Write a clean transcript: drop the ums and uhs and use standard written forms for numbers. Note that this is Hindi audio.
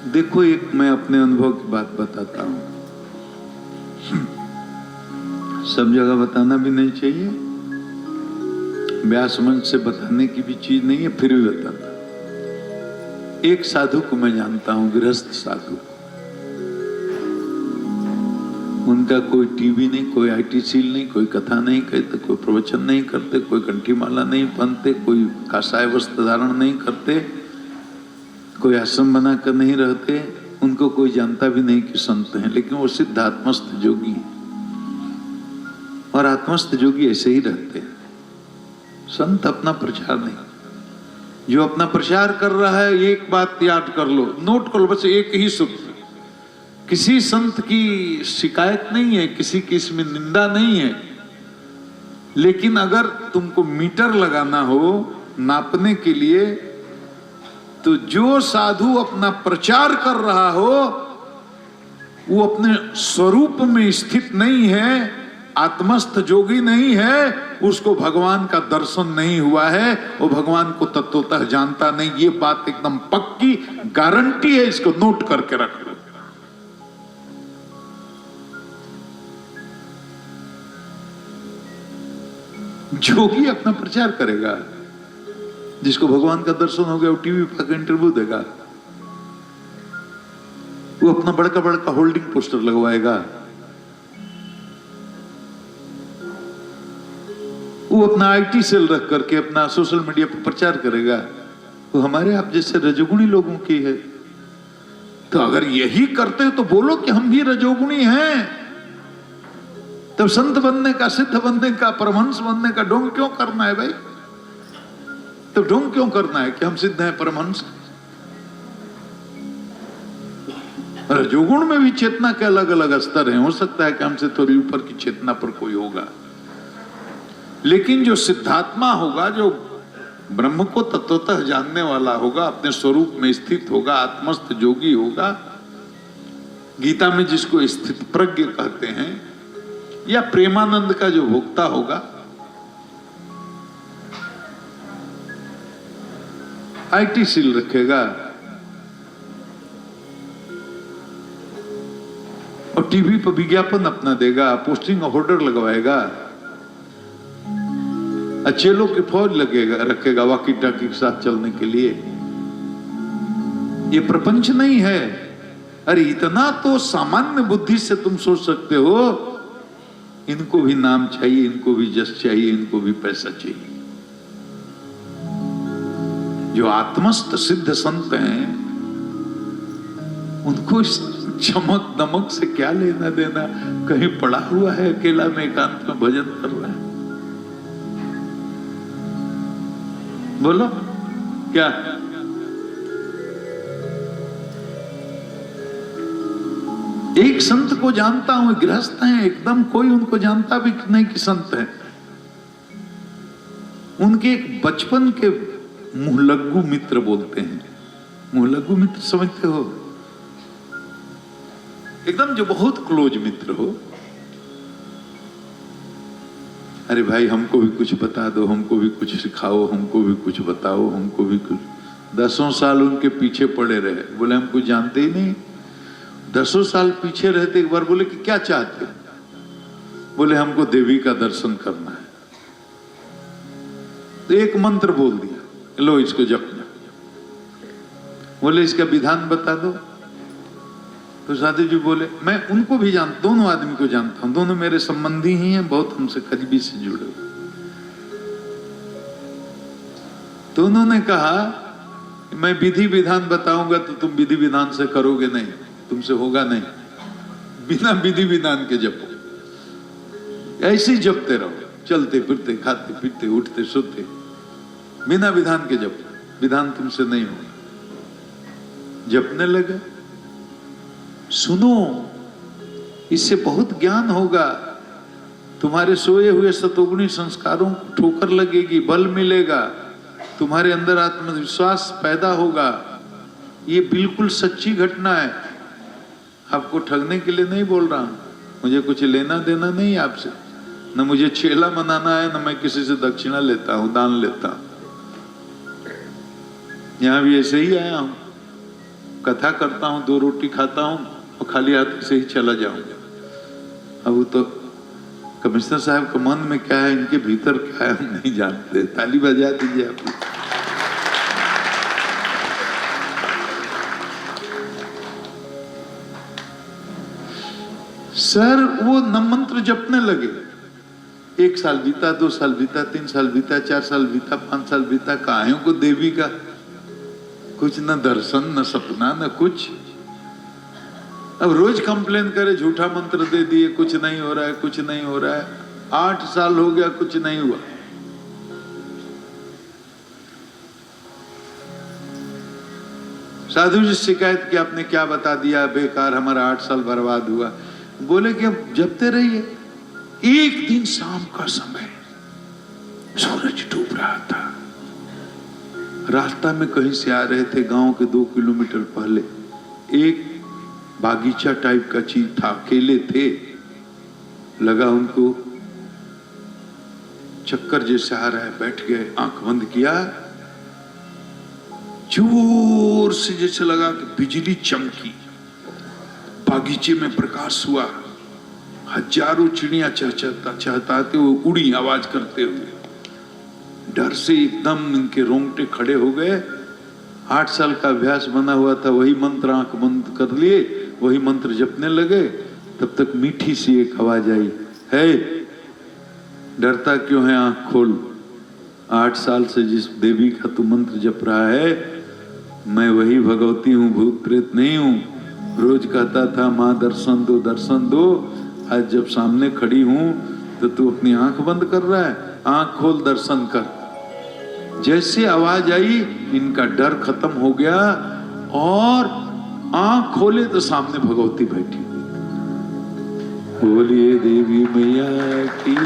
देखो, एक मैं अपने अनुभव की बात बताता हूं। सब जगह बताना भी नहीं चाहिए, व्यास मंच से बताने की भी चीज नहीं है, फिर भी बताता। एक साधु को मैं जानता हूं, गृहस्थ साधु। उनका कोई टीवी नहीं, कोई आईटी सील नहीं, कोई कथा नहीं कहते, कोई प्रवचन नहीं करते, कोई कंठी माला नहीं पहनते, कोई कासाय वस्त्र धारण नहीं करते, कोई आश्रम बनाकर नहीं रहते। उनको कोई जानता भी नहीं कि संत हैं, लेकिन वो सिद्ध आत्मस्थ जोगी हैं। और आत्मस्थ जोगी ऐसे ही रहते हैं। संत अपना प्रचार नहीं, जो अपना प्रचार कर रहा है, एक बात याद कर लो, नोट कर लो, बस एक ही सूत्र। किसी संत की शिकायत नहीं है, किसी की इसमें निंदा नहीं है, लेकिन अगर तुमको मीटर लगाना हो नापने के लिए, तो जो साधु अपना प्रचार कर रहा हो वो अपने स्वरूप में स्थित नहीं है, आत्मस्थ जोगी नहीं है, उसको भगवान का दर्शन नहीं हुआ है, वो भगवान को तत्वतः जानता नहीं। ये बात एकदम पक्की गारंटी है, इसको नोट करके रख लो। जोगी अपना प्रचार करेगा, जिसको भगवान का दर्शन हो गया वो टीवी पर इंटरव्यू देगा, वो अपना बड़का बड़का होल्डिंग पोस्टर लगवाएगा, वो अपना आईटी सेल रख करके अपना सोशल मीडिया पर प्रचार करेगा। वो हमारे आप जैसे रजोगुणी लोगों की है। तो अगर यही करते हो तो बोलो कि हम भी रजोगुणी हैं। तब संत बनने का, सिद्ध बनने का, परमहंस बनने का ढोंग क्यों करना है भाई? तो ढोंग क्यों करना है कि हम सिद्ध हैं, परमहंस? रजोगुण में भी चेतना के अलग अलग स्तर हैं। हो सकता है कि हमसे थोड़ी ऊपर की चेतना पर कोई होगा, लेकिन जो सिद्धात्मा होगा, जो ब्रह्म को तत्वतः जानने वाला होगा, अपने स्वरूप में स्थित होगा, आत्मस्थ जोगी होगा, गीता में जिसको स्थित प्रज्ञ कहते हैं, या प्रेमानंद का जो भोक्ता होगा, आईटी सील रखेगा और टीवी पर विज्ञापन अपना देगा, पोस्टिंग ऑर्डर लगवाएगा, चेलों की फौज लगेगा, रखेगा वॉकी टॉकी के साथ चलने के लिए। ये प्रपंच नहीं है। अरे इतना तो सामान्य बुद्धि से तुम सोच सकते हो, इनको भी नाम चाहिए, इनको भी जस चाहिए, इनको भी पैसा चाहिए। जो आत्मस्थ सिद्ध संत हैं, उनको इस चमक दमक से क्या लेना देना? कहीं पड़ा हुआ है अकेला में एकांत में भजन कर रहा है, बोलो क्या? एक संत को जानता हूं, गृहस्थ हैं एकदम, कोई उनको जानता भी नहीं कि संत है। उनके एक बचपन के मुहलग्गू मित्र बोलते हैं। मुहलग्गू मित्र समझते हो? एकदम जो बहुत क्लोज मित्र हो। अरे भाई हमको भी कुछ बता दो, हमको भी कुछ सिखाओ, हमको भी कुछ बताओ, हमको भी कुछ। 10 साल उनके पीछे पड़े रहे, बोले हम कुछ जानते ही नहीं। 10 साल पीछे रहते, एक बार बोले कि क्या चाहते? बोले हमको देवी का दर्शन करना है। तो एक मंत्र बोल दिया, लो इसको जपना। बोले इसका विधान बता दो। तो साधु जी बोले मैं उनको भी जानता, दोनों आदमी को जानता हूं, दोनों मेरे संबंधी ही हैं, बहुत हमसे करीबी से जुड़े हुए। तो उन्होंने कहा मैं विधि विधान बताऊंगा तो तुम विधि विधान से करोगे नहीं, तुमसे होगा नहीं। बिना विधि विधान के जपो, ऐसे ही जपते रहो, चलते फिरते, खाते पीते, उठते सोते, बिना विधान के जपो, विधान तुमसे नहीं होगा। जपने लगे। सुनो, इससे बहुत ज्ञान होगा, तुम्हारे सोए हुए सतोगुणी संस्कारों को ठोकर लगेगी, बल मिलेगा, तुम्हारे अंदर आत्मविश्वास पैदा होगा। ये बिल्कुल सच्ची घटना है, आपको ठगने के लिए नहीं बोल रहा हूं। मुझे कुछ लेना देना नहीं आपसे, न मुझे चेला मनाना है, न मैं किसी से दक्षिणा लेता हूं, दान लेता हूं। यहां भी ऐसे ही आया हूं, कथा करता हूँ, 2 रोटी खाता हूँ और खाली हाथ से ही चला जाऊंगा। अब वो तो कमिश्नर साहब के मन में क्या है, इनके भीतर क्या है, हम नहीं जानते। ताली बजा दीजिए आप। सर वो नम मंत्र जपने लगे। 1 साल बीता, 2 साल बीता, 3 साल बीता, 4 साल बीता, 5 साल बीता। कायों को देवी का कुछ न दर्शन, न सपना, न कुछ। अब रोज कंप्लेन करे, झूठा मंत्र दे दिए, कुछ नहीं हो रहा है, कुछ नहीं हो रहा है। 8 साल हो गया, कुछ नहीं हुआ। साधु जी शिकायत की, आपने क्या बता दिया, बेकार हमारा 8 साल बर्बाद हुआ। बोले कि अब जपते रहिए। एक दिन शाम का समय, सूरज डूब रहा था। रास्ता में कहीं से आ रहे थे, गांव के 2 किलोमीटर पहले एक बागीचा टाइप का चीज था, अकेले थे। लगा उनको चक्कर जैसे आ रहा है, बैठ गए, आंख बंद किया, जोर से जैसे लगा कि बिजली चमकी, बागीचे में प्रकाश हुआ, हजारों चिड़िया चहचहाते हुए उड़ी आवाज करते हुए। डर से एकदम इनके रोंगटे खड़े हो गए। 8 साल का अभ्यास बना हुआ था, वही मंत्र आंख बंद कर लिए, वही मंत्र जपने लगे। तब तक मीठी सी एक आवाज आई, है डरता क्यों है, आंख खोल। 8 साल से जिस देवी का तू मंत्र जप रहा है, मैं वही भगवती हूँ, भूत प्रेत नहीं हूँ। रोज कहता था माँ दर्शन दो, दर्शन दो। आज जब सामने खड़ी हूं तो तू अपनी आंख बंद कर रहा है, आंख खोल, दर्शन कर। जैसे आवाज आई, इनका डर खत्म हो गया और आंख खोले तो सामने भगवती बैठी हुई। बोलिए देवी मैया की।